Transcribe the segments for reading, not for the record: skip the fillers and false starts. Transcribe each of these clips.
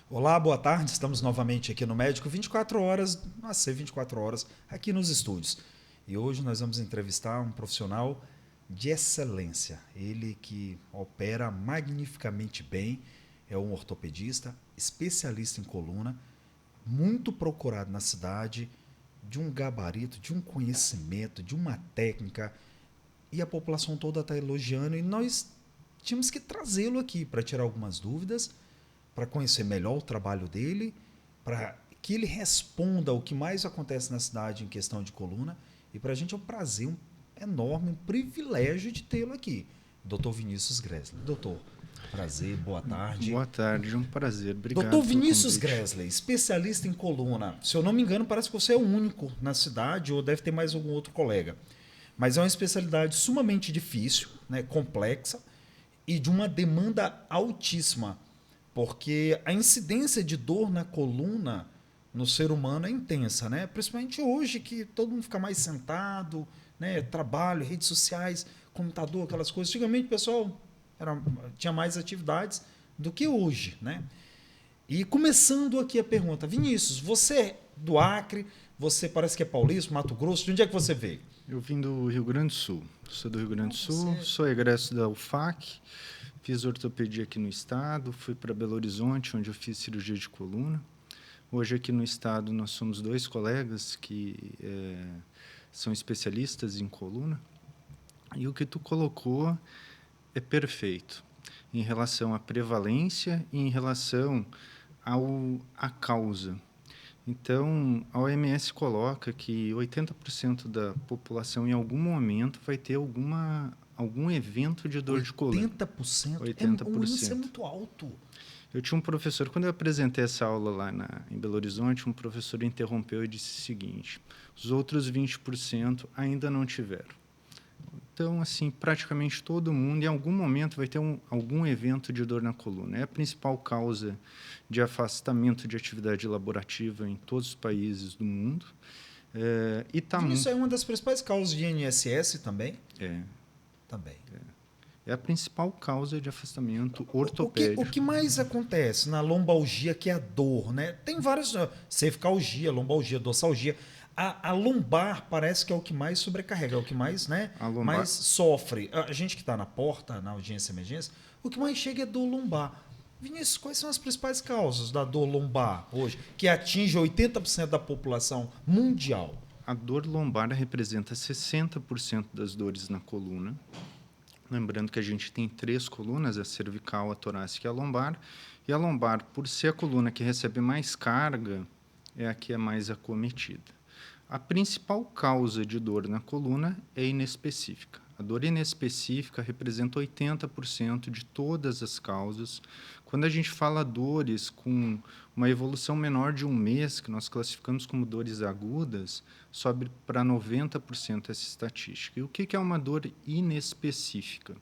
Olá, boa tarde. Estamos novamente aqui no Médico 24 horas, nascer 24 horas, aqui nos estúdios. E hoje nós vamos entrevistar um profissional de excelência. Ele que opera magnificamente bem, é um ortopedista, especialista em coluna, muito procurado na cidade, de um gabarito, de um conhecimento, de uma técnica. E a população toda está elogiando e nós tínhamos que trazê-lo aqui para tirar algumas dúvidas, para conhecer melhor o trabalho dele, para que ele responda o que mais acontece na cidade em questão de coluna. E para a gente é um prazer enorme, um privilégio de tê-lo aqui, Dr. Vinícius Gresley. Doutor, prazer, boa tarde. Boa tarde, um prazer. Obrigado. Dr. Vinícius Gresley, especialista em coluna. Se eu não me engano, parece que você é o único na cidade, ou deve ter mais algum outro colega. Mas é uma especialidade sumamente difícil, né, complexa e de uma demanda altíssima. Porque a incidência de dor na coluna no ser humano é intensa, né? Principalmente hoje que todo mundo fica mais sentado, né? Trabalho, redes sociais, computador, aquelas coisas. Antigamente o pessoal tinha mais atividades do que hoje, né? E começando aqui a pergunta, Vinícius, você é do Acre, você parece que é paulista, Mato Grosso, de onde é que você veio? Eu vim do Rio Grande do Sul. Sou do Rio Grande do Sul, sou egresso da UFAC, fiz ortopedia aqui no estado, fui para Belo Horizonte, onde eu fiz cirurgia de coluna. Hoje aqui no estado nós somos 2 colegas que são especialistas em coluna. E o que tu colocou é perfeito em relação à prevalência e em relação à causa. Então, a OMS coloca que 80% da população, em algum momento, vai ter algum evento de dor de coluna. 80%? 80%. Isso é muito alto. Eu tinha um professor, quando eu apresentei essa aula lá em Belo Horizonte, um professor interrompeu e disse o seguinte: os outros 20% ainda não tiveram. Então, assim, praticamente todo mundo, em algum momento, vai ter algum evento de dor na coluna. É a principal causa de afastamento de atividade laborativa em todos os países do mundo. Isso é uma das principais causas de INSS também? Também. É a principal causa de afastamento ortopédico. O que mais acontece na lombalgia, que é a dor, né? Tem várias, cervicalgia, lombalgia, dorsalgia. A lombar parece que é o que mais sobrecarrega, é o que mais, né, mais sofre. A gente que está na porta, na audiência emergência, o que mais chega é dor lombar. Vinícius, quais são as principais causas da dor lombar hoje, que atinge 80% da população mundial? A dor lombar representa 60% das dores na coluna. Lembrando que a gente tem 3 colunas, a cervical, a torácica e a lombar. E a lombar, por ser a coluna que recebe mais carga, é a que é mais acometida. A principal causa de dor na coluna é inespecífica. A dor inespecífica representa 80% de todas as causas. Quando a gente fala dores com uma evolução menor de 1 mês, que nós classificamos como dores agudas, sobe para 90% essa estatística. E o que é uma dor inespecífica?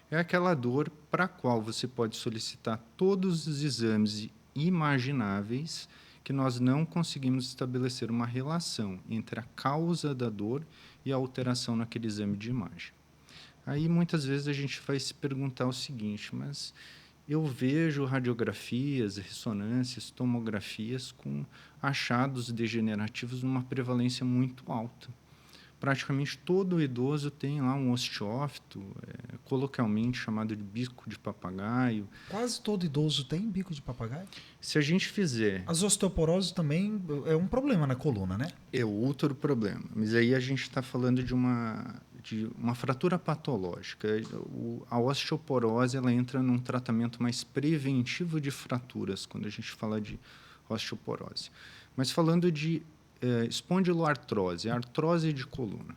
É aquela dor para a qual você pode solicitar todos os exames imagináveis que nós não conseguimos estabelecer uma relação entre a causa da dor e a alteração naquele exame de imagem. Aí, muitas vezes, a gente vai se perguntar o seguinte, mas eu vejo radiografias, ressonâncias, tomografias com achados degenerativos numa prevalência muito alta. Praticamente todo idoso tem lá um osteófito, coloquialmente chamado de bico de papagaio. Quase todo idoso tem bico de papagaio? Se a gente fizer... As osteoporoses também é um problema na coluna, né? É outro problema, mas aí a gente está falando de uma fratura patológica. A osteoporose ela entra num tratamento mais preventivo de fraturas, quando a gente fala de osteoporose. Mas falando de espondiloartrose, artrose de coluna.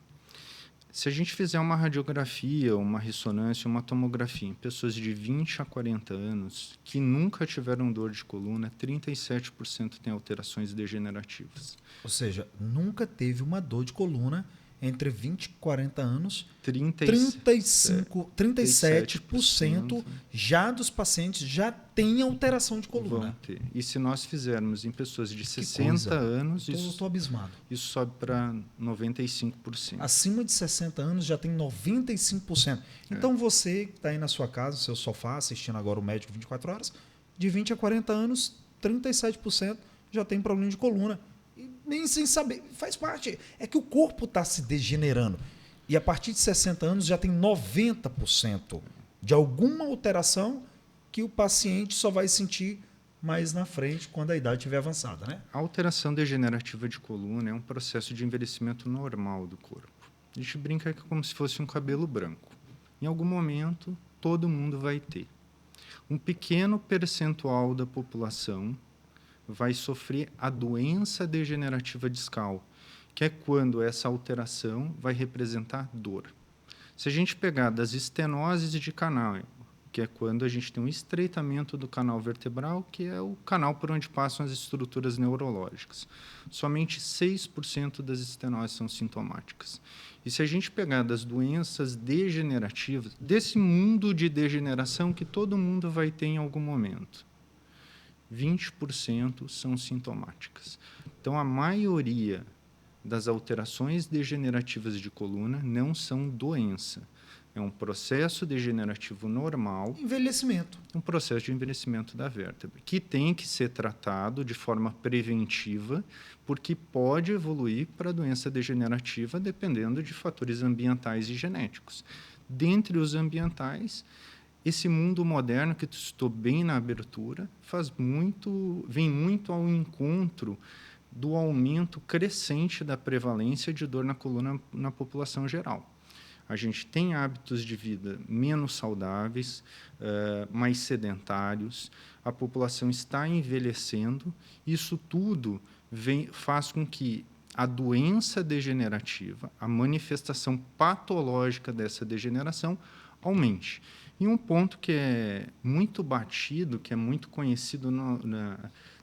Se a gente fizer uma radiografia, uma ressonância, uma tomografia em pessoas de 20 a 40 anos que nunca tiveram dor de coluna, 37% têm alterações degenerativas. Ou seja, nunca teve uma dor de coluna entre 20 e 40 anos, 37% já dos pacientes já têm alteração de coluna. Vão ter. E se nós fizermos em pessoas de 60 anos, estou abismado. Isso sobe para 95%. Acima de 60 anos já tem 95%. Então você que está aí na sua casa, no seu sofá, assistindo agora o Médico 24 horas, de 20 a 40 anos, 37% já tem problema de coluna. E nem sem saber, faz parte. É que o corpo está se degenerando. E a partir de 60 anos já tem 90% de alguma alteração que o paciente só vai sentir mais na frente quando a idade estiver avançada, né? A alteração degenerativa de coluna é um processo de envelhecimento normal do corpo. A gente brinca que é como se fosse um cabelo branco. Em algum momento, todo mundo vai ter. Um pequeno percentual da população vai sofrer a doença degenerativa discal, que é quando essa alteração vai representar dor. Se a gente pegar das estenoses de canal, que é quando a gente tem um estreitamento do canal vertebral, que é o canal por onde passam as estruturas neurológicas. Somente 6% das estenoses são sintomáticas. E se a gente pegar das doenças degenerativas, desse mundo de degeneração que todo mundo vai ter em algum momento, 20% são sintomáticas. Então, a maioria das alterações degenerativas de coluna não são doença. É um processo degenerativo normal. Envelhecimento. Um processo de envelhecimento da vértebra, que tem que ser tratado de forma preventiva, porque pode evoluir para doença degenerativa dependendo de fatores ambientais e genéticos. Dentre os ambientais, esse mundo moderno, que estou bem na abertura, vem muito ao encontro do aumento crescente da prevalência de dor na coluna na população geral. A gente tem hábitos de vida menos saudáveis, mais sedentários, a população está envelhecendo, isso tudo faz com que a doença degenerativa, a manifestação patológica dessa degeneração, aumente. E um ponto que é muito batido, que é muito conhecido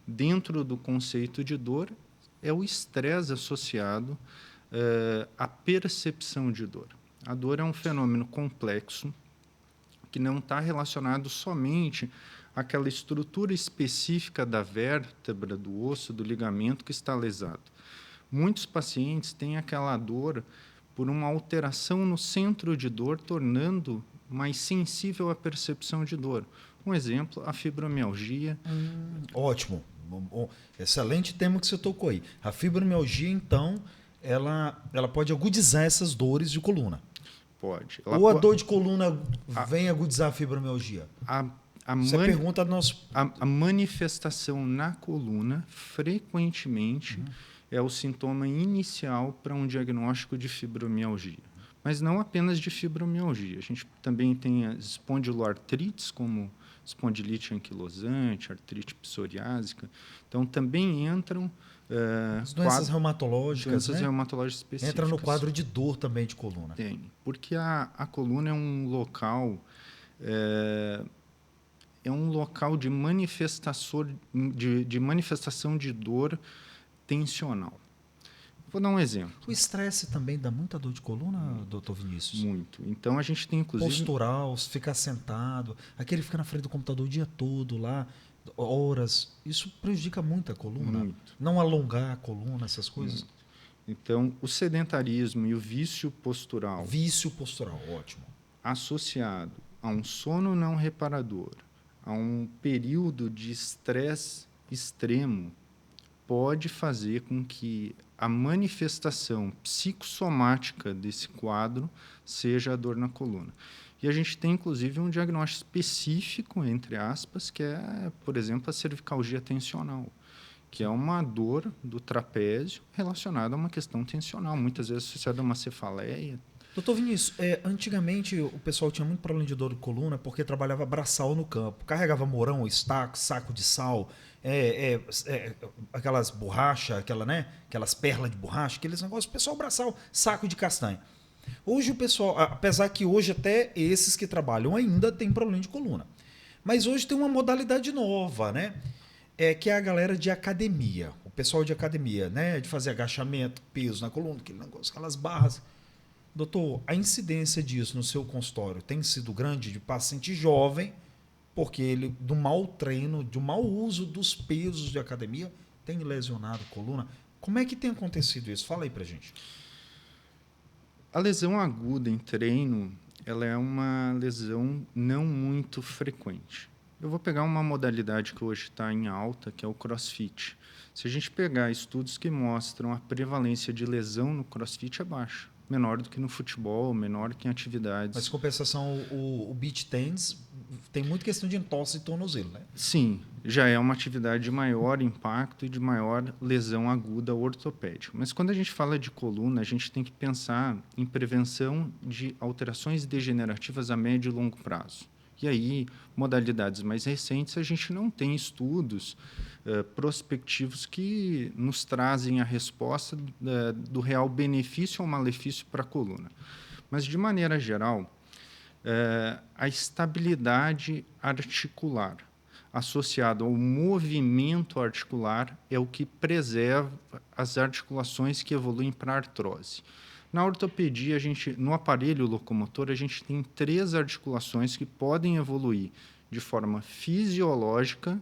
dentro do conceito de dor, é o estresse associado à percepção de dor. A dor é um fenômeno complexo que não está relacionado somente àquela estrutura específica da vértebra, do osso, do ligamento que está lesado. Muitos pacientes têm aquela dor por uma alteração no centro de dor, tornando mais sensível à percepção de dor. Um exemplo, a fibromialgia. Ótimo. Excelente tema que você tocou aí. A fibromialgia, então, ela pode agudizar essas dores de coluna. Pode. Ou a dor de coluna vem agudizar a fibromialgia? Essa é a pergunta do nosso... A manifestação na coluna, frequentemente, é o sintoma inicial para um diagnóstico de fibromialgia. Mas não apenas de fibromialgia. A gente também tem as espondiloartrites, como espondilite anquilosante, artrite psoriásica. Então, também entram... as doenças reumatológicas, doenças reumatológicas específicas. Entra no quadro de dor também de coluna. Tem, porque a coluna é um local... é um local de manifestação de dor tensional. Vou dar um exemplo. O estresse também dá muita dor de coluna, doutor Vinícius? Muito. Então, a gente tem, inclusive... Postural, ficar sentado, aquele fica na frente do computador o dia todo lá, horas. Isso prejudica muito a coluna? Muito. Não alongar a coluna, essas coisas? Muito. Então, o sedentarismo e o vício postural... Vício postural, ótimo. Associado a um sono não reparador, a um período de estresse extremo, pode fazer com que a manifestação psicossomática desse quadro seja a dor na coluna. E a gente tem, inclusive, um diagnóstico específico, entre aspas, que é, por exemplo, a cervicalgia tensional, que é uma dor do trapézio relacionada a uma questão tensional, muitas vezes associada a uma cefaleia. Doutor Vinícius, antigamente o pessoal tinha muito problema de dor de coluna porque trabalhava braçal no campo. Carregava morão, estaco, saco de sal, aquelas borrachas, aquelas perlas de borracha, aqueles negócios, o pessoal braçal, saco de castanha. Hoje o pessoal, apesar que hoje até esses que trabalham ainda tem problema de coluna. Mas hoje tem uma modalidade nova, né? Que é a galera de academia. O pessoal de academia, né? De fazer agachamento, peso na coluna, aquele negócio, aquelas barras. Doutor, a incidência disso no seu consultório tem sido grande de paciente jovem, porque ele, do mau treino, do mau uso dos pesos de academia, tem lesionado a coluna. Como é que tem acontecido isso? Fala aí pra gente. A lesão aguda em treino, ela é uma lesão não muito frequente. Eu vou pegar uma modalidade que hoje está em alta, que é o CrossFit. Se a gente pegar estudos que mostram a prevalência de lesão no CrossFit é baixa, menor do que no futebol, menor que em atividades. Mas, em compensação, o beach tennis tem muita questão de entorse e tornozelo, né? Sim, já é uma atividade de maior impacto e de maior lesão aguda ortopédica. Mas quando a gente fala de coluna, a gente tem que pensar em prevenção de alterações degenerativas a médio e longo prazo. E aí, modalidades mais recentes, a gente não tem estudos prospectivos que nos trazem a resposta do real benefício ou malefício para a coluna. Mas, de maneira geral, a estabilidade articular associada ao movimento articular é o que preserva as articulações que evoluem para a artrose. Na ortopedia, no aparelho locomotor, a gente tem 3 articulações que podem evoluir de forma fisiológica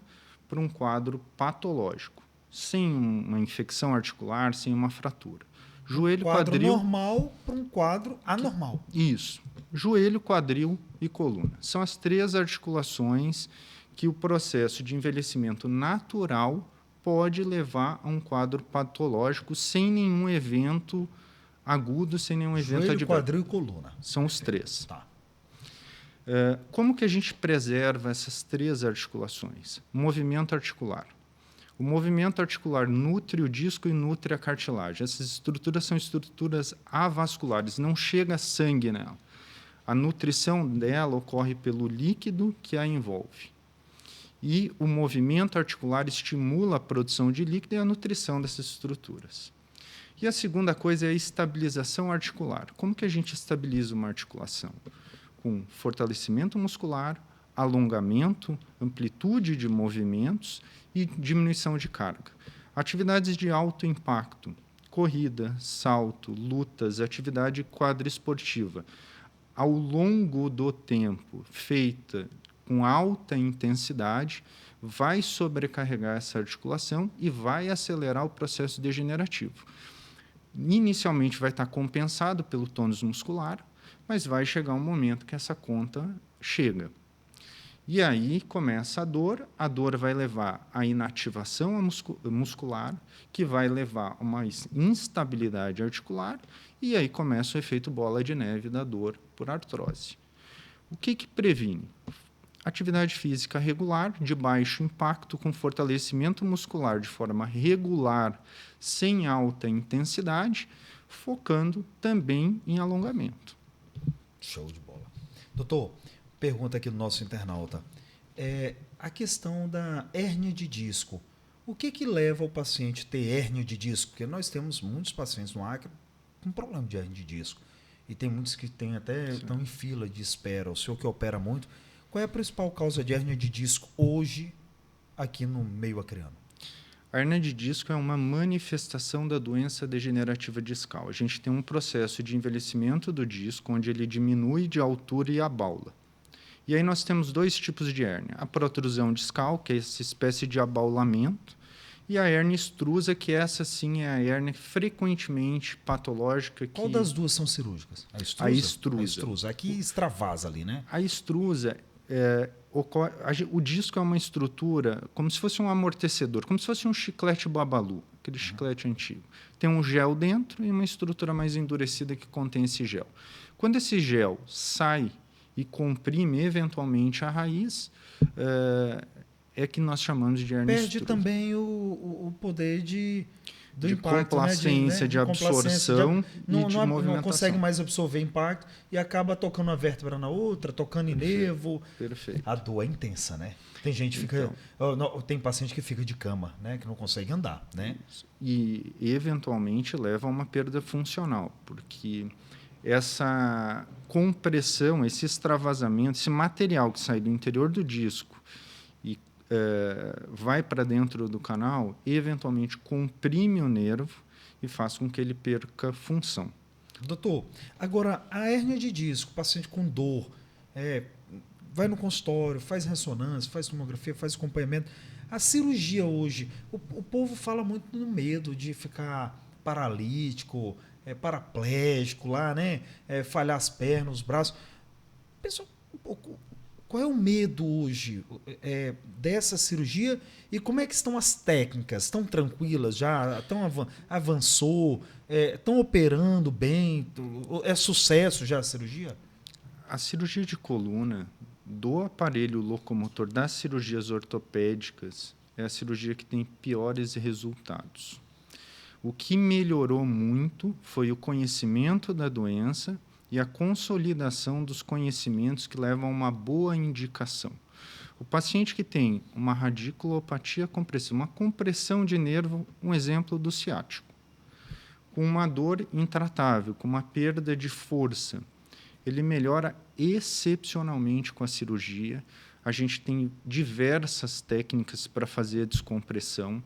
para um quadro patológico, sem uma infecção articular, sem uma fratura. Joelho, quadro quadril, normal para um quadro anormal. Isso. Joelho, quadril e coluna. São as 3 articulações que o processo de envelhecimento natural pode levar a um quadro patológico sem nenhum evento agudo, sem nenhum evento adverso. Joelho, quadril e coluna. São os 3. Tá. Como que a gente preserva essas 3 articulações? Movimento articular. O movimento articular nutre o disco e nutre a cartilagem. Essas estruturas são estruturas avasculares, não chega sangue nela. A nutrição dela ocorre pelo líquido que a envolve. E o movimento articular estimula a produção de líquido e a nutrição dessas estruturas. E a segunda coisa é a estabilização articular. Como que a gente estabiliza uma articulação? Com fortalecimento muscular, alongamento, amplitude de movimentos e diminuição de carga. Atividades de alto impacto, corrida, salto, lutas, atividade quadriesportiva, ao longo do tempo, feita com alta intensidade, vai sobrecarregar essa articulação e vai acelerar o processo degenerativo. Inicialmente vai estar compensado pelo tônus muscular, mas vai chegar um momento que essa conta chega. E aí começa a dor vai levar à inativação muscular, que vai levar a uma instabilidade articular, e aí começa o efeito bola de neve da dor por artrose. O que previne? Atividade física regular, de baixo impacto, com fortalecimento muscular de forma regular, sem alta intensidade, focando também em alongamento. Show de bola. Doutor, pergunta aqui do nosso internauta. A questão da hérnia de disco. O que leva o paciente a ter hérnia de disco? Porque nós temos muitos pacientes no Acre com problema de hérnia de disco. E tem muitos que estão em fila de espera. O senhor que opera muito. Qual é a principal causa de hérnia de disco hoje aqui no meio acreano? A hérnia de disco é uma manifestação da doença degenerativa discal. A gente tem um processo de envelhecimento do disco, onde ele diminui de altura e abaula. E aí nós temos 2 tipos de hérnia. A protrusão discal, que é essa espécie de abaulamento, e a hérnia extrusa, que essa sim é a hérnia frequentemente patológica. Qual das duas são cirúrgicas? A extrusa. A extrusa. Aqui extravasa ali, né? A extrusa... o disco é uma estrutura como se fosse um amortecedor, como se fosse um chiclete babalu, aquele chiclete antigo. Tem um gel dentro e uma estrutura mais endurecida que contém esse gel. Quando esse gel sai e comprime eventualmente a raiz, é que nós chamamos de hérnia extrusa. Perde também o poder de impacto, complacência, de absorção e de movimentação. Não consegue mais absorver impacto e acaba tocando uma vértebra na outra, tocando em nervo. Perfeito. A dor é intensa, né? Tem gente que fica... tem paciente que fica de cama, né? Que não consegue andar, né? E, eventualmente, leva a uma perda funcional, porque essa compressão, esse extravasamento, esse material que sai do interior do disco vai para dentro do canal, eventualmente comprime o nervo e faz com que ele perca função. Doutor, agora a hérnia de disco, paciente com dor, vai no consultório, faz ressonância, faz tomografia, faz acompanhamento. A cirurgia hoje, o povo fala muito no medo de ficar paralítico, paraplégico lá, né? Falhar as pernas, os braços. Pessoal, Qual é o medo hoje dessa cirurgia e como é que estão as técnicas? Estão tranquilas já? Avançou? Estão operando bem? É sucesso já a cirurgia? A cirurgia de coluna do aparelho locomotor das cirurgias ortopédicas é a cirurgia que tem piores resultados. O que melhorou muito foi o conhecimento da doença e a consolidação dos conhecimentos que levam a uma boa indicação. O paciente que tem uma radiculopatia compressiva, uma compressão de nervo, um exemplo do ciático, com uma dor intratável, com uma perda de força, ele melhora excepcionalmente com a cirurgia. A gente tem diversas técnicas para fazer a descompressão,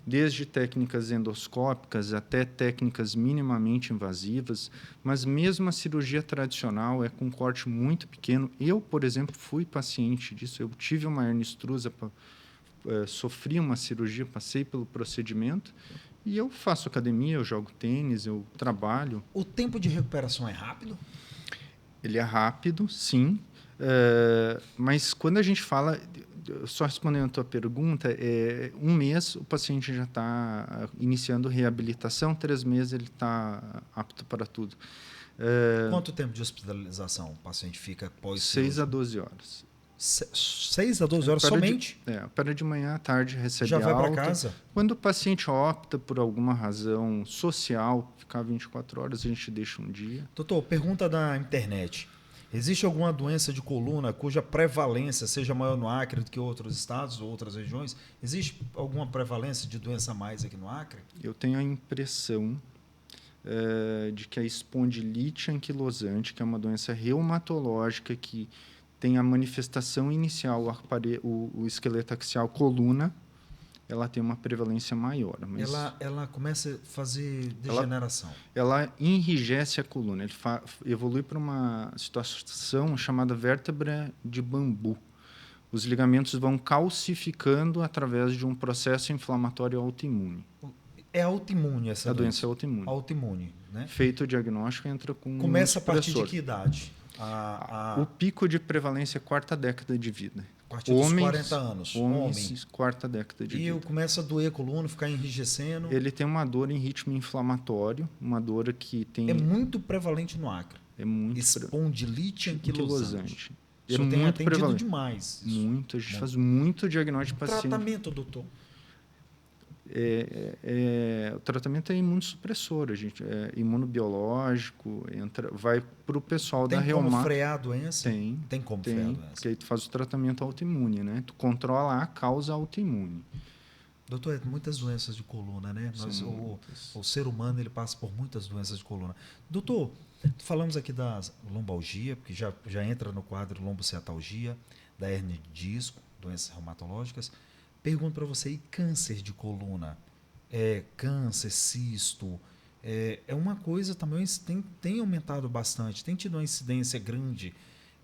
desde técnicas endoscópicas até técnicas minimamente invasivas, mas mesmo a cirurgia tradicional é com um corte muito pequeno. Eu, por exemplo, fui paciente disso. Eu tive uma hernia extrusa, sofri uma cirurgia, passei pelo procedimento e eu faço academia, eu jogo tênis, eu trabalho. O tempo de recuperação é rápido? Ele é rápido, sim, mas quando a gente fala, só respondendo a tua pergunta, um mês o paciente já está iniciando reabilitação, 3 meses ele está apto para tudo. Quanto tempo de hospitalização o paciente fica pós 6 a 12 horas. 6 a 12 horas somente? Opera de manhã, à tarde, recebe já vai alta. para casa? Quando o paciente opta por alguma razão social, ficar 24 horas, a gente deixa um dia. Doutor, pergunta da internet. Existe alguma doença de coluna cuja prevalência seja maior no Acre do que outros estados ou outras regiões? Existe alguma prevalência de doença a mais aqui no Acre? Eu tenho a impressão de que a espondilite anquilosante, que é uma doença reumatológica que tem a manifestação inicial, o esqueleto axial, coluna, ela tem uma prevalência maior. Mas ela começa a fazer degeneração. Ela enrijece a coluna, ele evolui para uma situação chamada vértebra de bambu. Os ligamentos vão calcificando através de um processo inflamatório autoimune. É autoimune essa doença? A doença é autoimune. Autoimune, né? Feito o diagnóstico, entra com começa a partir de que idade? O pico de prevalência é a 4ª década de vida. A partir dos 40 anos. Homens, 4ª década de vida. E começa a doer a coluna, ficar enrijecendo. Ele tem uma dor em ritmo inflamatório, uma dor que tem... É muito prevalente no Acre. É muito espondilite anquilosante. É muito atendido prevalente. Demais. Isso. Muito, a gente faz muito diagnóstico de paciente. Tratamento, doutor? O tratamento é imunossupressor, imunobiológico, vai para o pessoal da reumática. Tem como frear a doença? Tem como frear a doença. Porque aí tu faz o tratamento autoimune, né? Tu controla a causa autoimune. Doutor, muitas doenças de coluna, né? O ser humano ele passa por muitas doenças de coluna. Doutor, falamos aqui da lombalgia, porque já entra no quadro lombociatalgia, da hérnia de disco, doenças reumatológicas. Pergunto para você, e câncer de coluna? Câncer, cisto, é uma coisa também tem aumentado bastante, tem tido uma incidência grande.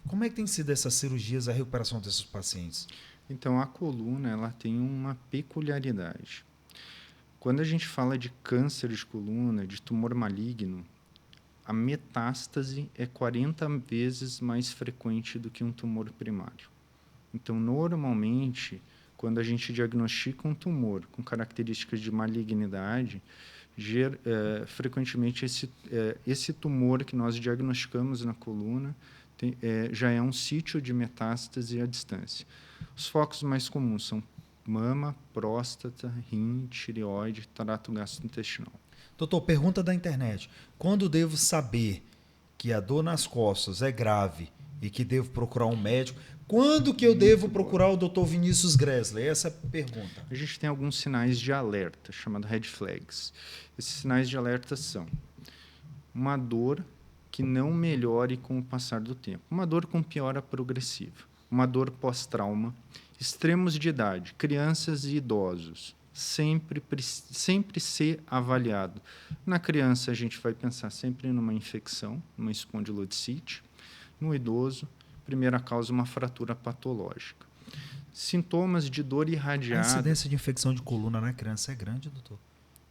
Como é que tem sido essas cirurgias, a recuperação desses pacientes? Então, a coluna ela tem uma peculiaridade. Quando a gente fala de câncer de coluna, de tumor maligno, a metástase é 40 vezes mais frequente do que um tumor primário. Então, normalmente, quando a gente diagnostica um tumor com características de malignidade, frequentemente esse tumor que nós diagnosticamos na coluna já é um sítio de metástase à distância. Os focos mais comuns são mama, próstata, rim, tireoide, trato gastrointestinal. Doutor, pergunta da internet. Quando devo saber que a dor nas costas é grave e que devo procurar um médico? Quando que eu devo procurar o Dr. Vinícius Gressler? Essa é a pergunta. A gente tem alguns sinais de alerta, chamado red flags. Esses sinais de alerta são uma dor que não melhore com o passar do tempo, uma dor com piora progressiva, uma dor pós-trauma, extremos de idade, crianças e idosos, sempre ser avaliado. Na criança, a gente vai pensar sempre numa infecção, uma espondilodicite. No idoso, primeira causa, uma fratura patológica. Sintomas de dor irradiada. A incidência de infecção de coluna na criança é grande, doutor?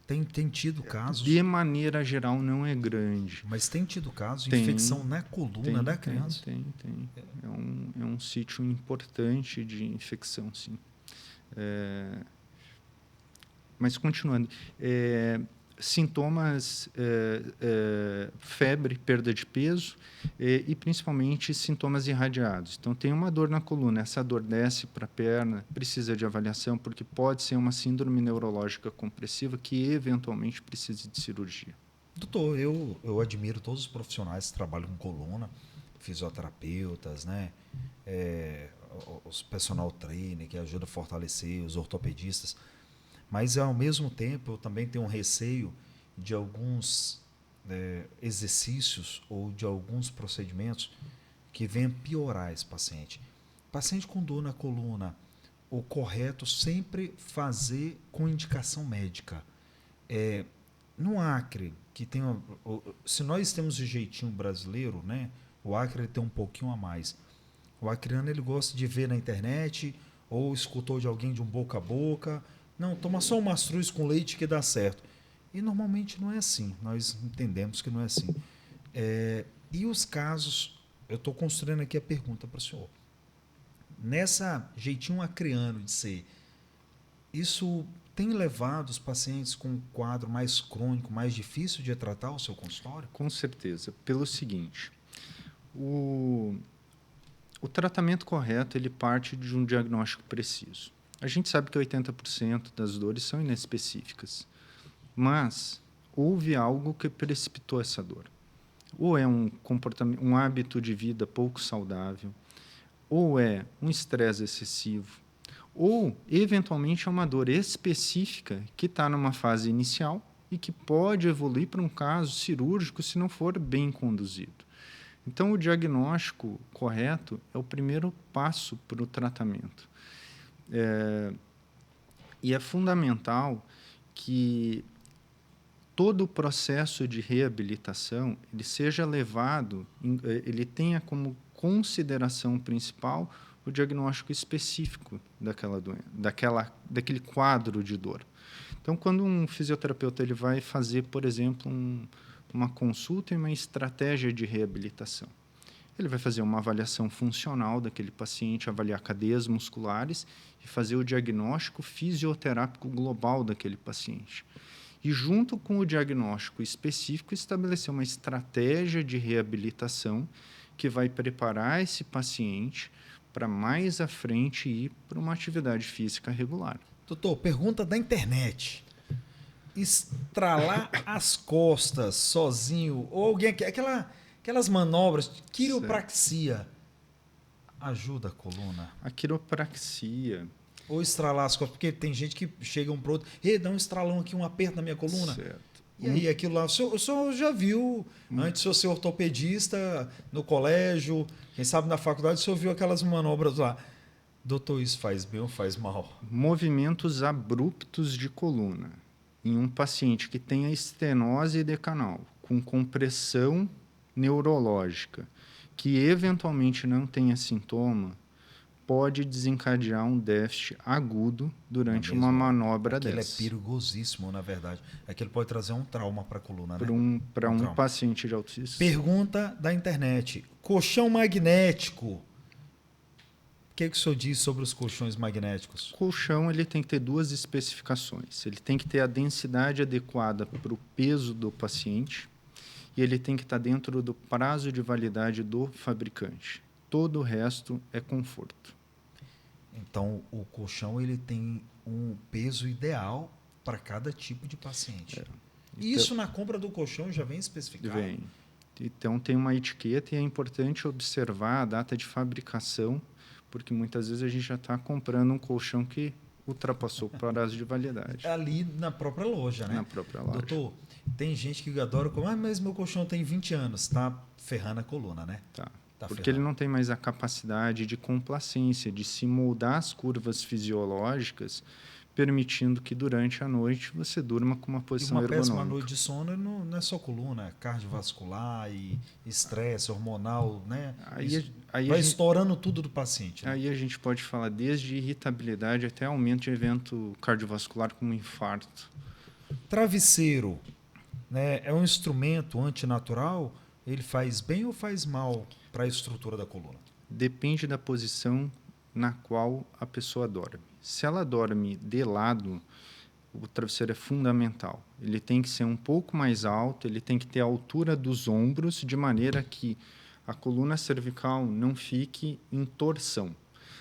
Tem tido casos, De maneira geral, não é grande. mas tem tido casos de Tem, infecção na coluna da criança. Tem. É um sítio importante de infecção, sim. Mas continuando, sintomas, febre, perda de peso e principalmente sintomas irradiados. Então, tem uma dor na coluna, essa dor desce para a perna, precisa de avaliação, porque pode ser uma síndrome neurológica compressiva que eventualmente precise de cirurgia. Doutor, eu admiro todos os profissionais que trabalham com coluna, fisioterapeutas, né? Os personal trainer que ajuda a fortalecer, os ortopedistas. Mas, ao mesmo tempo, eu também tenho um receio de alguns exercícios ou de alguns procedimentos que venham piorar esse paciente. Paciente com dor na coluna, o correto sempre fazer com indicação médica. No Acre, que tem se nós temos o jeitinho brasileiro, né, o Acre tem um pouquinho a mais. O acreano ele gosta de ver na internet ou escutou de alguém de um boca a boca. Não, toma só um mastruz com leite que dá certo. E normalmente não é assim. Nós entendemos que não é assim. E os casos, eu estou construindo aqui a pergunta para o senhor. Nessa jeitinho acreano de ser, isso tem levado os pacientes com um quadro mais crônico, mais difícil de tratar ao seu consultório? Com certeza. Pelo seguinte, o tratamento correto ele parte de um diagnóstico preciso. A gente sabe que 80% das dores são inespecíficas, mas houve algo que precipitou essa dor. Ou é um comportamento, um hábito de vida pouco saudável, ou é um estresse excessivo, ou, eventualmente, é uma dor específica que está numa fase inicial e que pode evoluir para um caso cirúrgico se não for bem conduzido. Então, o diagnóstico correto é o primeiro passo para o tratamento. E é fundamental que todo o processo de reabilitação ele seja levado, ele tenha como consideração principal o diagnóstico específico daquela doença, daquele quadro de dor. Então, quando um fisioterapeuta ele vai fazer, por exemplo, uma consulta e uma estratégia de reabilitação, ele vai fazer uma avaliação funcional daquele paciente, avaliar cadeias musculares e fazer o diagnóstico fisioterápico global daquele paciente. E, junto com o diagnóstico específico, estabelecer uma estratégia de reabilitação que vai preparar esse paciente para mais à frente ir para uma atividade física regular. Doutor, pergunta da internet. Estralar as costas sozinho, ou alguém... Aquelas manobras, quiropraxia, ajuda a coluna? A quiropraxia... Ou estralar as costas, porque tem gente que chega um pro outro, dá um estralão aqui, um aperto na minha coluna. Certo. E aí, aquilo lá, o senhor já viu, antes de eu ser ortopedista, no colégio, quem sabe na faculdade, o senhor viu aquelas manobras lá. Doutor, isso faz bem ou faz mal? Movimentos abruptos de coluna em um paciente que tenha estenose decanal, com compressão neurológica, que eventualmente não tenha sintoma, pode desencadear um déficit agudo durante uma manobra dessa. Aquilo é perigosíssimo, na verdade. Aquilo pode trazer um trauma para a coluna, né? Para um paciente de autismo. Pergunta da internet. Colchão magnético. O que o senhor diz sobre os colchões magnéticos? O colchão ele tem que ter duas especificações. Ele tem que ter a densidade adequada para o peso do paciente e ele tem que estar dentro do prazo de validade do fabricante. Todo o resto é conforto. Então, o colchão ele tem um peso ideal para cada tipo de paciente. Isso na compra do colchão já vem especificado? Vem. Então, tem uma etiqueta e é importante observar a data de fabricação, porque muitas vezes a gente já está comprando um colchão que ultrapassou o prazo de validade. Ali na própria loja, né? Na própria loja. Doutor, tem gente que adora comer, mas meu colchão tem 20 anos. Está ferrando a coluna, né? Tá. Porque ele não tem mais a capacidade de complacência, de se moldar as curvas fisiológicas, permitindo que durante a noite você durma com uma posição ergonômica. E uma péssima noite de sono não é só coluna, é cardiovascular e estresse hormonal, né? Vai estourando tudo do paciente. Né? Aí a gente pode falar desde irritabilidade até aumento de evento cardiovascular como infarto. Travesseiro, né, é um instrumento antinatural? Ele faz bem ou faz mal para a estrutura da coluna? Depende da posição na qual a pessoa dorme. Se ela dorme de lado, o travesseiro é fundamental. Ele tem que ser um pouco mais alto, ele tem que ter a altura dos ombros, de maneira que a coluna cervical não fique em torção.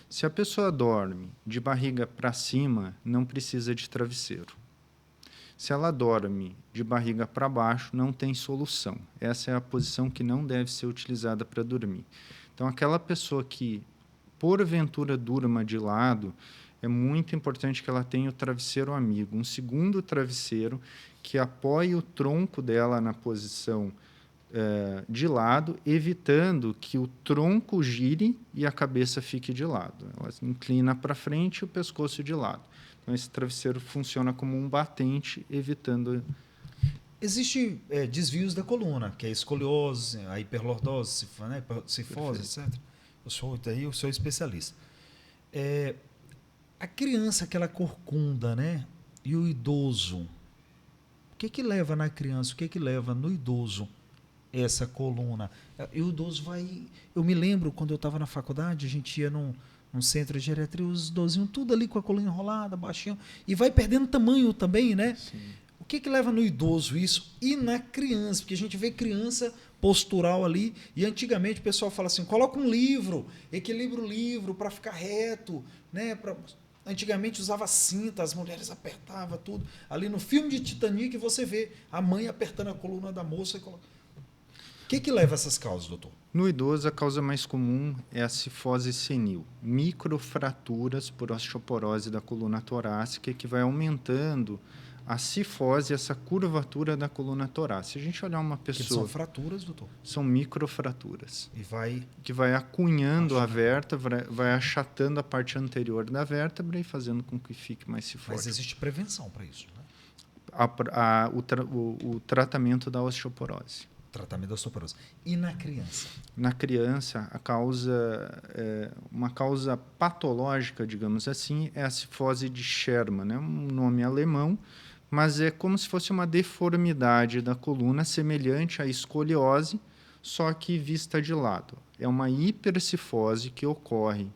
Se a pessoa dorme de barriga para cima, não precisa de travesseiro. Se ela dorme de barriga para baixo, não tem solução. Essa é a posição que não deve ser utilizada para dormir. Então, aquela pessoa que, porventura, durma de lado, é muito importante que ela tenha o travesseiro amigo, um segundo travesseiro que apoie o tronco dela na posição de lado, evitando que o tronco gire e a cabeça fique de lado. Ela inclina para frente e o pescoço de lado. Então, esse travesseiro funciona como um batente, evitando... Existem desvios da coluna, que é a escoliose, a hiperlordose, né, cifose, etc. Eu sou especialista. A criança, aquela corcunda, né? E o idoso. O que leva na criança? O que leva no idoso essa coluna? E o idoso vai... Eu me lembro, quando eu estava na faculdade, a gente ia num centro de geriatria, os idosinhos tudo ali com a coluna enrolada, baixinho, e vai perdendo tamanho também, né? Sim. O que leva no idoso isso? E na criança? Porque a gente vê criança postural ali, e antigamente o pessoal fala assim, coloca um livro, equilibra o livro para ficar reto, né? Antigamente usava cinta, as mulheres apertavam tudo. Ali no filme de Titanic você vê a mãe apertando a coluna da moça. O que leva a essas causas, doutor? No idoso, a causa mais comum é a cifose senil, microfraturas por osteoporose da coluna torácica, que vai aumentando a cifose, essa curvatura da coluna torácica. Se a gente olhar uma pessoa... Que são fraturas, doutor? São microfraturas. Que vai acunhando a vértebra, vai achatando a parte anterior da vértebra e fazendo com que fique mais cifose. Mas existe prevenção para isso, né? O tratamento da osteoporose. Tratamento da osteoporose. E na criança? Na criança, uma causa patológica, digamos assim, é a cifose de Sherman, né? Um nome alemão, mas é como se fosse uma deformidade da coluna semelhante à escoliose, só que vista de lado. É uma hipercifose que ocorre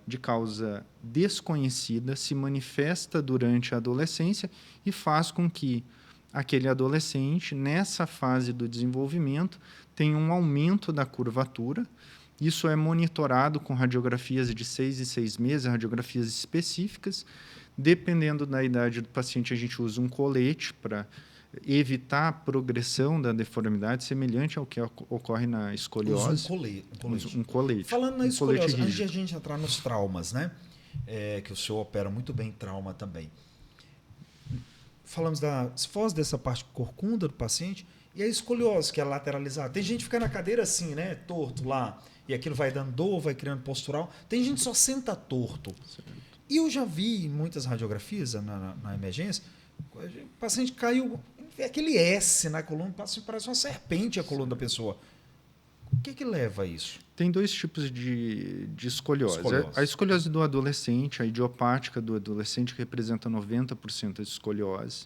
de causa desconhecida, se manifesta durante a adolescência e faz com que aquele adolescente, nessa fase do desenvolvimento, tenha um aumento da curvatura. Isso é monitorado com radiografias de 6 em 6 meses, radiografias específicas. Dependendo da idade do paciente, a gente usa um colete para evitar a progressão da deformidade, semelhante ao que ocorre na escoliose. Usa um colete. Falando na escoliose, antes de a gente entrar nos traumas, né? Que o senhor opera muito bem trauma também. Falamos da cifose, dessa parte corcunda do paciente, e a escoliose, que é lateralizada. Tem gente que fica na cadeira assim, né? Torto lá, e aquilo vai dando dor, vai criando postural. Tem gente que só senta torto. E eu já vi em muitas radiografias na emergência, o paciente caiu, aquele S na coluna, parece uma serpente a coluna da pessoa. O que leva a isso? Tem dois tipos de escoliose. A escoliose do adolescente, a idiopática do adolescente, que representa 90% da escoliose.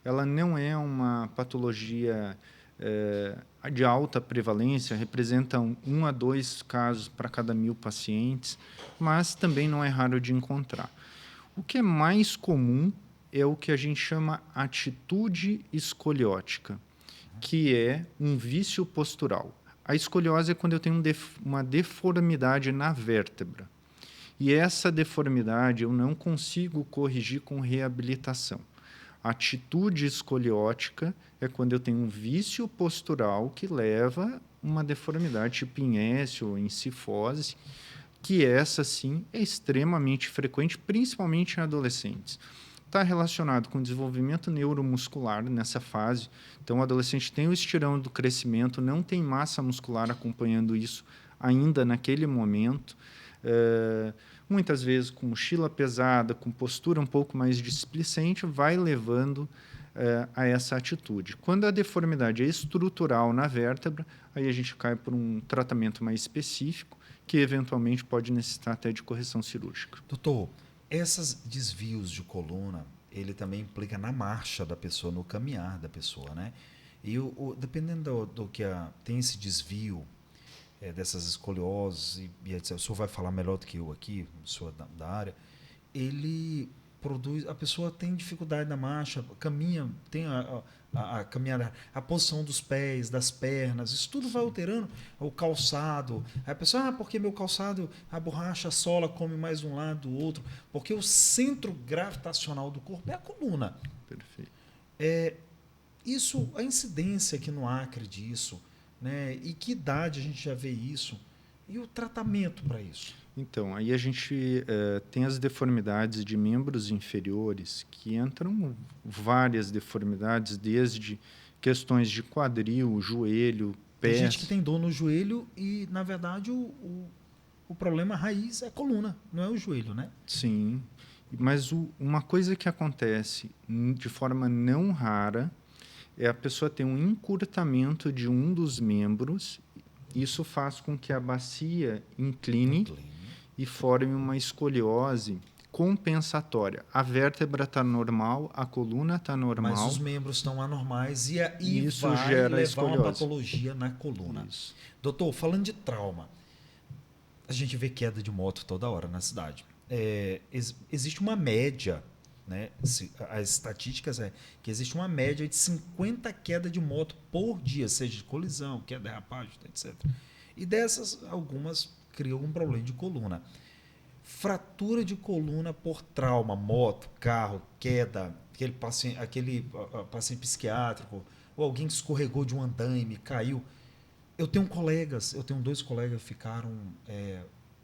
Ela não é uma patologia de alta prevalência, representa 1 a 2 casos para cada 1.000 pacientes, mas também não é raro de encontrar. O que é mais comum é o que a gente chama atitude escoliótica, que é um vício postural. A escoliose é quando eu tenho uma deformidade na vértebra. E essa deformidade eu não consigo corrigir com reabilitação. A atitude escoliótica é quando eu tenho um vício postural que leva uma deformidade tipo em S ou em cifose, que essa sim é extremamente frequente, principalmente em adolescentes. Está relacionado com o desenvolvimento neuromuscular nessa fase. Então, o adolescente tem o estirão do crescimento, não tem massa muscular acompanhando isso ainda naquele momento. Muitas vezes com mochila pesada, com postura um pouco mais displicente, vai levando a essa atitude. Quando a deformidade é estrutural na vértebra, aí a gente cai por um tratamento mais específico, que eventualmente pode necessitar até de correção cirúrgica. Doutor, esses desvios de coluna, ele também implica na marcha da pessoa, no caminhar da pessoa, né? E dependendo do que tem esse desvio dessas escolioses, e etc., o senhor vai falar melhor do que eu aqui, o senhor da área, ele produz, a pessoa tem dificuldade na marcha, caminha, tem a caminhada, a posição dos pés, das pernas, isso tudo vai alterando o calçado. Aí a pessoa, porque meu calçado, a borracha, a sola come mais um lado do outro, porque o centro gravitacional do corpo é a coluna. Perfeito. Isso, a incidência aqui no Acre disso, né? E que idade a gente já vê isso? E o tratamento para isso? Então, aí a gente tem as deformidades de membros inferiores, que entram várias deformidades, desde questões de quadril, joelho, pés. Tem gente que tem dor no joelho e, na verdade, o problema raiz é a coluna, não é o joelho, né? Sim, mas uma coisa que acontece de forma não rara é a pessoa ter um encurtamento de um dos membros. Isso faz com que a bacia incline e forme uma escoliose compensatória. A vértebra está normal, a coluna está normal. Mas os membros estão anormais e isso vai gera levar escoliose. uma patologia na coluna. Isso. Doutor, falando de trauma, a gente vê queda de moto toda hora na cidade. Existe uma média, né? As estatísticas que existe uma média de 50 quedas de moto por dia, seja de colisão, queda, derrapagem, etc. E dessas, algumas criam um problema de coluna. Fratura de coluna por trauma, moto, carro, queda, aquele paciente psiquiátrico, ou alguém que escorregou de um andaime, caiu. Eu tenho dois colegas que ficaram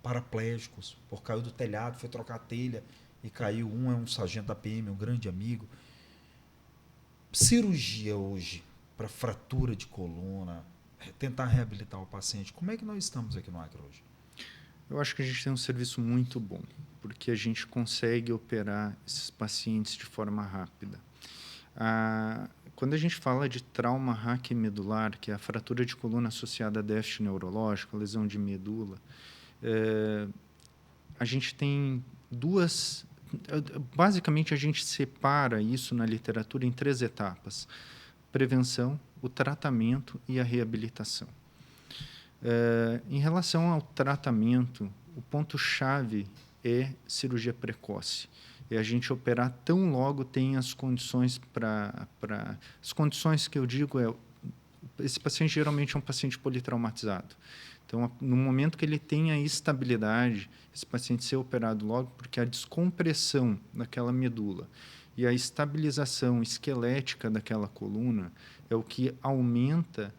paraplégicos, por caiu do telhado, foi trocar a telha e caiu. Um é um sargento da PM, um grande amigo. Cirurgia hoje para fratura de coluna, tentar reabilitar o paciente. Como é que nós estamos aqui no Acre hoje? Eu acho que a gente tem um serviço muito bom, porque a gente consegue operar esses pacientes de forma rápida. Quando a gente fala de trauma raquimedular, que é a fratura de coluna associada a déficit neurológico, a lesão de medula, a gente tem duas... Basicamente, a gente separa isso na literatura em 3 etapas: prevenção, o tratamento e a reabilitação. Em relação ao tratamento, o ponto-chave é cirurgia precoce. É a gente operar tão logo tem as condições as condições que eu digo esse paciente geralmente é um paciente politraumatizado. Então, no momento que ele tem a estabilidade, esse paciente ser operado logo, porque a descompressão daquela medula e a estabilização esquelética daquela coluna é o que aumenta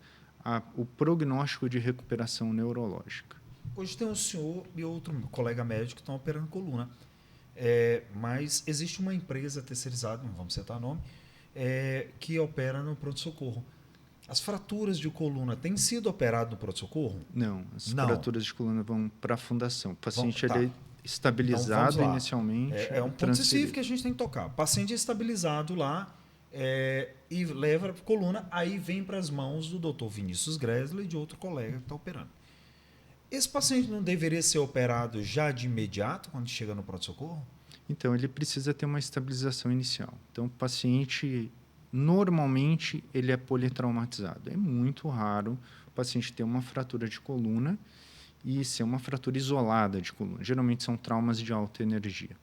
o prognóstico de recuperação neurológica. Hoje tem o senhor e outro colega médico que estão operando coluna. Mas existe uma empresa terceirizada, não vamos citar nome, que opera no pronto-socorro. As fraturas de coluna têm sido operadas no pronto-socorro? Não, as fraturas de coluna vão para a fundação. O paciente tá. é estabilizado então, ponto específico que a gente tem que tocar. O paciente é estabilizado lá e leva para a coluna, aí vem para as mãos do Dr. Vinícius Gressler e de outro colega que está operando. Esse paciente não deveria ser operado já de imediato, quando chega no pronto-socorro? Então, ele precisa ter uma estabilização inicial. Então, o paciente, normalmente, ele é politraumatizado. É muito raro o paciente ter uma fratura de coluna e ser uma fratura isolada de coluna. Geralmente, são traumas de alta energia.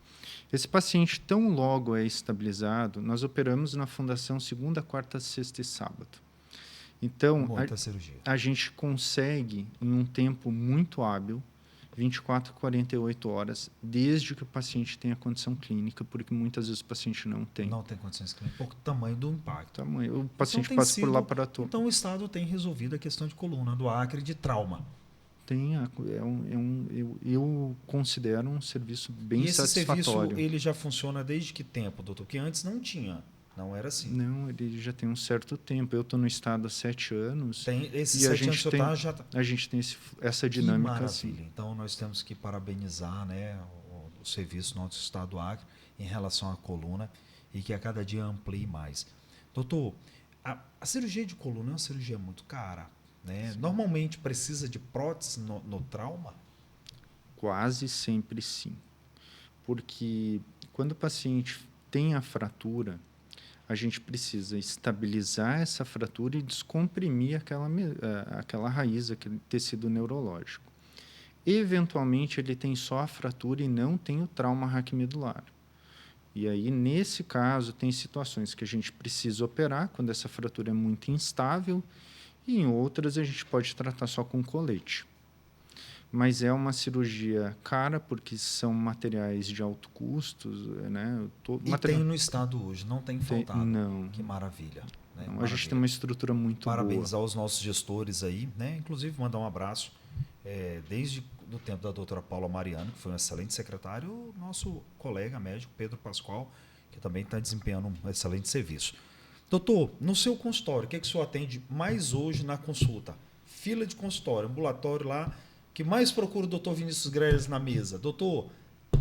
Esse paciente, tão logo é estabilizado, nós operamos na fundação segunda, quarta, sexta e sábado. Então, a gente consegue, em um tempo muito hábil, 24 a 48 horas, desde que o paciente tenha condição clínica, porque muitas vezes o paciente não tem. Não tem condições clínicas, por tamanho do impacto. O paciente passa por laboratório. Então, o Estado tem resolvido a questão de coluna do Acre de trauma. Eu considero um serviço bem satisfatório. Esse serviço ele já funciona desde que tempo, doutor? Porque antes não tinha. Não era assim. Não, ele já tem um certo tempo. Eu estou no estado há 7 anos. Tem esses 7 anos a gente tem essa dinâmica. Que maravilha. Assim. Então, nós temos que parabenizar, né, o serviço do nosso estado do Acre em relação à coluna e que a cada dia amplie mais. Doutor, a cirurgia de coluna é uma cirurgia muito cara. Né? Normalmente precisa de prótese no trauma? Quase sempre sim. Porque quando o paciente tem a fratura, a gente precisa estabilizar essa fratura e descomprimir aquela raiz, aquele tecido neurológico. Eventualmente, ele tem só a fratura e não tem o trauma raquimedular. E aí, nesse caso, tem situações que a gente precisa operar, quando essa fratura é muito instável, e em outras a gente pode tratar só com colete. Mas é uma cirurgia cara, porque são materiais de alto custo, né? Tem no estado hoje, não tem faltado. Não. Que maravilha. Né? Não, a gente tem uma estrutura muito Parabéns boa. aos nossos gestores aí, né? Inclusive, mandar um abraço, desde o tempo da doutora Paula Mariano, que foi um excelente secretário, o nosso colega médico, Pedro Pascoal, que também está desempenhando um excelente serviço. Doutor, no seu consultório, o que é que o senhor atende mais hoje na consulta? Fila de consultório, ambulatório lá, que mais procura o doutor Vinícius Grelles na mesa? Doutor,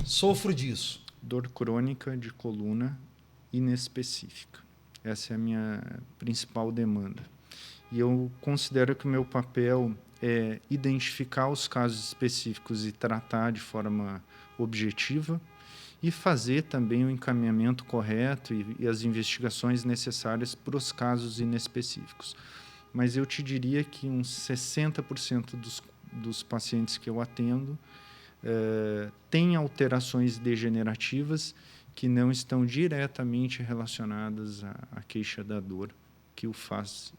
sofro disso. Dor crônica de coluna inespecífica. Essa é a minha principal demanda. E eu considero que o meu papel é identificar os casos específicos e tratar de forma objetiva e fazer também o encaminhamento correto e as investigações necessárias para os casos inespecíficos. Mas eu te diria que uns 60% dos pacientes que eu atendo têm alterações degenerativas que não estão diretamente relacionadas à queixa da dor que o faz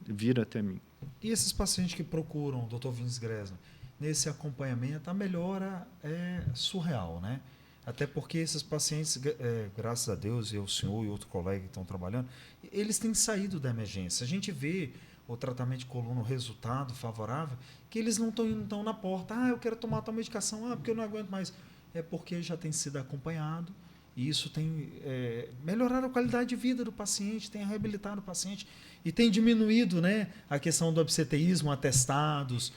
vir até mim. E esses pacientes que procuram o Dr. Vinícius Grelles, nesse acompanhamento, a melhora é surreal, né? Até porque esses pacientes, graças a Deus, e o senhor e outro colega que estão trabalhando, eles têm saído da emergência. A gente vê o tratamento de coluna, o resultado favorável, que eles não estão na porta. Eu quero tomar tal medicação, porque eu não aguento mais. É porque já tem sido acompanhado. E isso tem melhorado a qualidade de vida do paciente, tem reabilitado o paciente e tem diminuído, né, a questão do absenteísmo, atestados,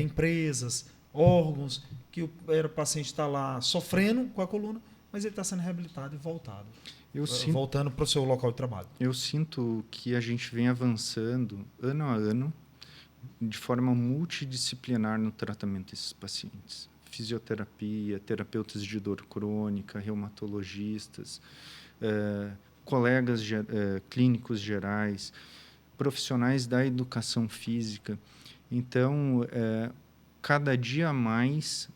empresas, órgãos, que o paciente está lá sofrendo com a coluna, mas ele está sendo reabilitado e voltando para o seu local de trabalho. Eu sinto que a gente vem avançando ano a ano de forma multidisciplinar no tratamento desses pacientes. Fisioterapia, terapeutas de dor crônica, reumatologistas, colegas clínicos gerais, profissionais da educação física. Então, cada dia mais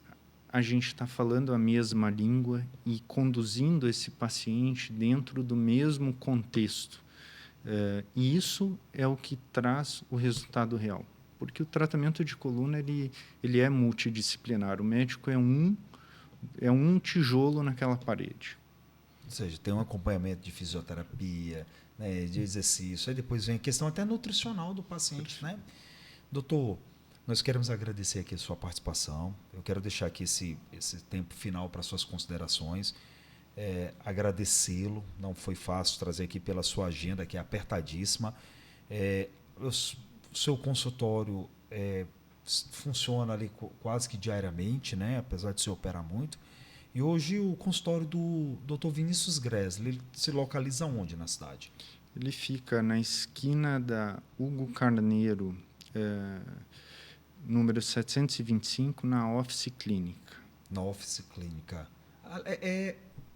a gente está falando a mesma língua e conduzindo esse paciente dentro do mesmo contexto. E isso é o que traz o resultado real. Porque o tratamento de coluna ele é multidisciplinar. O médico é um tijolo naquela parede. Ou seja, tem um acompanhamento de fisioterapia, né, de exercício. Aí depois vem a questão até nutricional do paciente. Né? Doutor, nós queremos agradecer aqui a sua participação. Eu quero deixar aqui esse tempo final para suas considerações. Agradecê-lo. Não foi fácil trazer aqui pela sua agenda, que é apertadíssima. O seu consultório funciona ali quase que diariamente, né? Apesar de se operar muito. E hoje o consultório do Dr. Vinícius Grelles, ele se localiza onde na cidade? Ele fica na esquina da Hugo Carneiro, número 725, na Office Clínica. Na Office Clínica.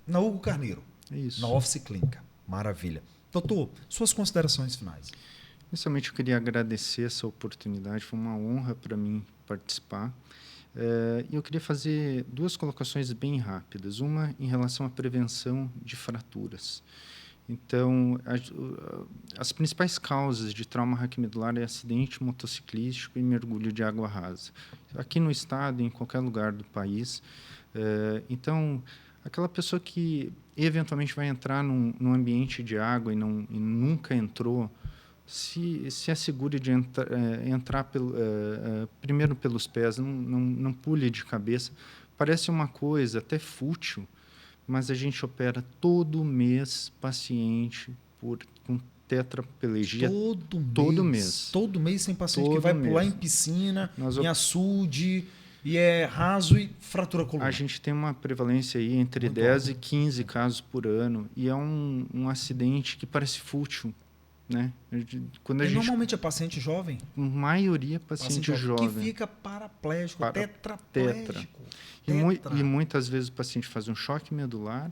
Na Hugo Carneiro. Isso. Na Office Clínica. Maravilha. Doutor, suas considerações finais. Inicialmente, eu queria agradecer essa oportunidade. Foi uma honra para mim participar. E eu queria fazer duas colocações bem rápidas. Uma em relação à prevenção de fraturas. Então, as principais causas de trauma raquimedular é acidente motociclístico e mergulho de água rasa. Aqui no estado, em qualquer lugar do país. Então, aquela pessoa que eventualmente vai entrar num ambiente de água e nunca entrou, se assegure de entrar primeiro pelos pés, não pule de cabeça. Parece uma coisa até fútil, mas a gente opera todo mês paciente com tetraplegia. Todo mês. Todo mês tem paciente que vai pular em piscina, em açude, e é raso e fratura coluna. A gente tem uma prevalência aí entre 10 e 15 casos por ano, e é um acidente que parece fútil. Né? Normalmente é paciente jovem? Maioria é paciente jovem. Que fica paraplégico, tetraplégico. E muitas vezes o paciente faz um choque medular,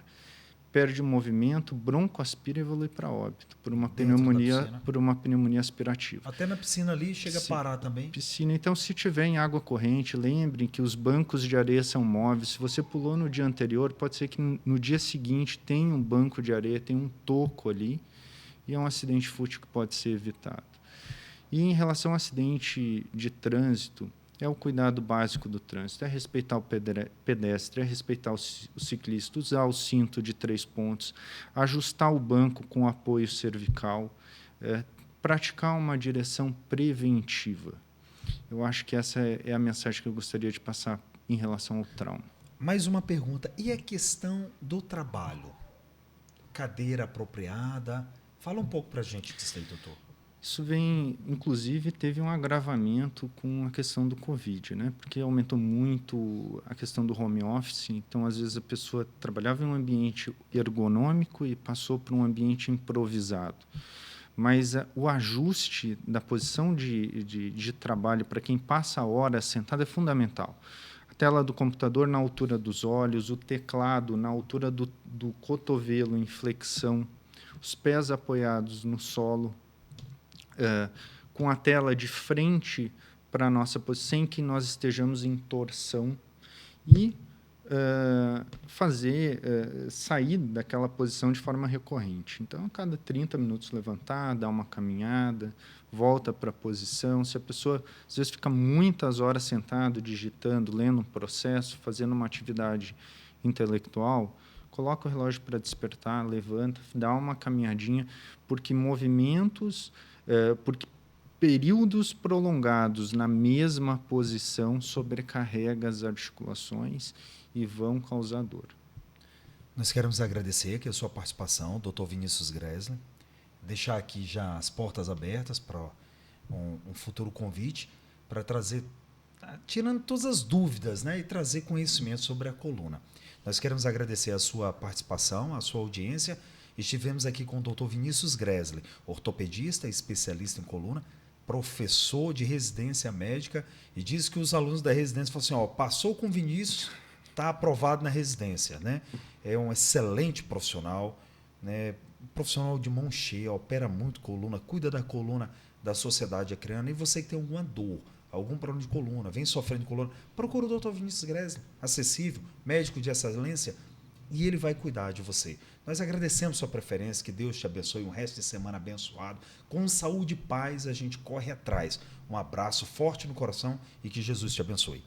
perde o movimento, broncoaspira e evolui para óbito por uma pneumonia aspirativa. Até na piscina ali chega a parar também. Piscina. Então, se tiver em água corrente, lembrem que os bancos de areia são móveis. Se você pulou no dia anterior, pode ser que no dia seguinte tenha um banco de areia, tem um toco ali, e é um acidente fútil que pode ser evitado. E em relação ao acidente de trânsito, é o cuidado básico do trânsito, é respeitar o pedestre, é respeitar o ciclista, usar o cinto de 3 pontos, ajustar o banco com apoio cervical, praticar uma direção preventiva. Eu acho que essa é a mensagem que eu gostaria de passar em relação ao trauma. Mais uma pergunta, e a questão do trabalho? Cadeira apropriada? Fala um pouco para a gente disso aí, doutor. Isso vem, inclusive, teve um agravamento com a questão do Covid, né? Porque aumentou muito a questão do home office. Então, às vezes, a pessoa trabalhava em um ambiente ergonômico e passou para um ambiente improvisado. Mas o ajuste da posição de trabalho para quem passa a hora sentado é fundamental. A tela do computador na altura dos olhos, o teclado na altura do cotovelo em flexão, os pés apoiados no solo, com a tela de frente para a nossa posição, sem que nós estejamos em torção, e sair daquela posição de forma recorrente. Então, a cada 30 minutos levantar, dar uma caminhada, volta para a posição. Se a pessoa, às vezes, fica muitas horas sentado, digitando, lendo um processo, fazendo uma atividade intelectual, coloca o relógio para despertar, levanta, dá uma caminhadinha, porque porque períodos prolongados na mesma posição sobrecarrega as articulações e vão causar dor. Nós queremos agradecer aqui a sua participação, Dr. Vinícius Gresling, deixar aqui já as portas abertas para um futuro convite para trazer, tirando todas as dúvidas, né, e trazer conhecimento sobre a coluna. Nós queremos agradecer a sua participação, a sua audiência. Estivemos aqui com o Dr. Vinícius Gresling, ortopedista, especialista em coluna, professor de residência médica, e diz que os alunos da residência falam assim, passou com o Vinícius, está aprovado na residência, né? É um excelente profissional, né? Profissional de mão cheia, opera muito coluna, cuida da coluna da sociedade acreana. E você que tem alguma dor, algum problema de coluna, vem sofrendo de coluna, procura o Dr. Vinícius Gresling, acessível, médico de excelência, e ele vai cuidar de você. Nós agradecemos sua preferência, que Deus te abençoe, um resto de semana abençoado. Com saúde e paz, a gente corre atrás. Um abraço forte no coração e que Jesus te abençoe.